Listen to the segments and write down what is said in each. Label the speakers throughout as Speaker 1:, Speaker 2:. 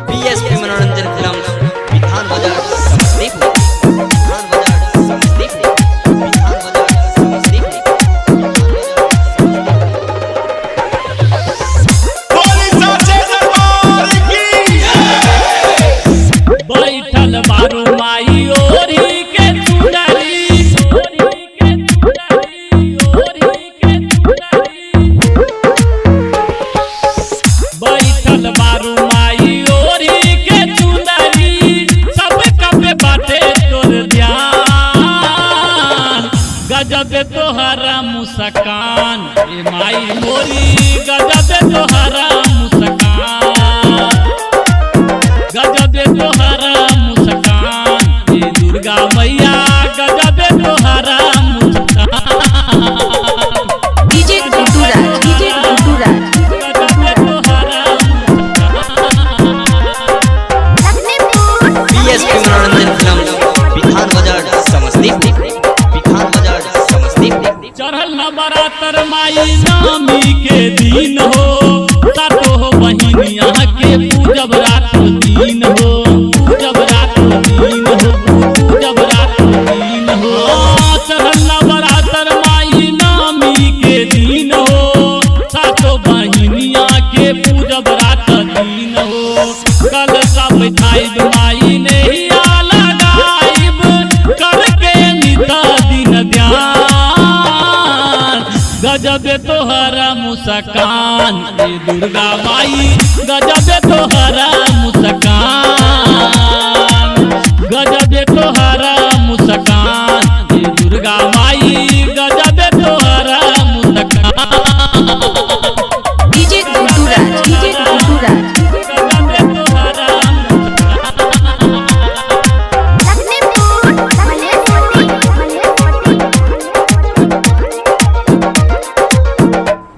Speaker 1: BSP मनोरंजन film विधान बाजार समस्तीपुर। विधान बाजार समस्तीपुर। विधान बाजार समस्तीपुर।
Speaker 2: बैठल बारू माई ओरी के चुनरी, ओरी के चुनरी, ओरी के चुनरी। बैठल बारू माई ओरी के चुनरी, सब कपे बाटे तोर ध्यान। गजब तोहरा मुस्कान ए माई मोरी, गजब तोहरा मुस्कान, गजब तोहरा मुस्कान ए दुर्गा मैया, गजब तोहरा मुस्कान।
Speaker 3: डीजे गुड्डू राज, डीजे गुड्डू राज।
Speaker 2: गजब तोहरा
Speaker 1: बीएसपी मनोरंजन फिल्म विधान बाजार समस्तीपुर। विधान बाजार समस्तीपुर।
Speaker 2: चढ़ल नवरात्र माई नामी के दिन हो, सातो बहिनिया के पूजब रात दिन हो, पूजब रात दिन हो, पूजब रात दिन हो। चढ़ल नवरात्र माई नामी के दिन हो, सातो बहिनिया के पूजब रात दिन हो। कल सब बैठाइब माई नैया लगाइब, करके निता दिन ध्यान। गजब तोहरा मुस्कान ए दुर्गा माई, गजब तोहरा मुस्कान, गजब तोहरा मुस्कान ए दुर्गा माई, गजब तोहरा मुस्कान।
Speaker 3: डीजे गुड्डू राज, डीजे गुड्डू राज।
Speaker 2: गजब तोहरा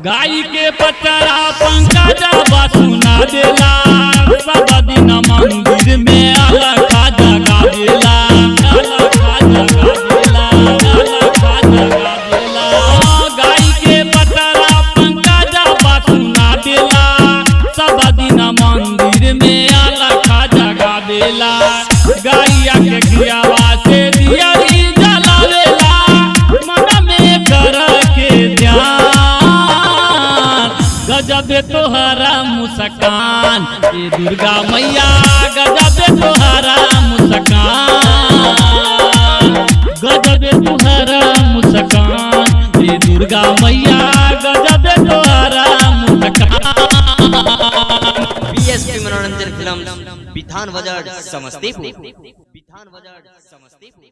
Speaker 2: गाई के पतरा पंकजा सुना देला, सब दिन मंदिर में अलखा जगा देला, अलखा जगा देला, अलखा जगा देला। गाई के पतरा पंकजा सुना देला, सब दिन मंदिर में अलखा जगा देला। गाइया के खियावा से दियारी जलावेला, मन में कर के ध्यान। गजब तोहरा मुस्कान ए दुर्गा मैया, गजब तोहरा मुस्कान, गजब तोहरा मुस्कान ए दुर्गा मैया, गजब तोहरा मुस्कान।
Speaker 1: बीएसपी मनोरंजन फिल्म विधान बाजार समस्तीपुर। विधान बाजार समस्तीपुर।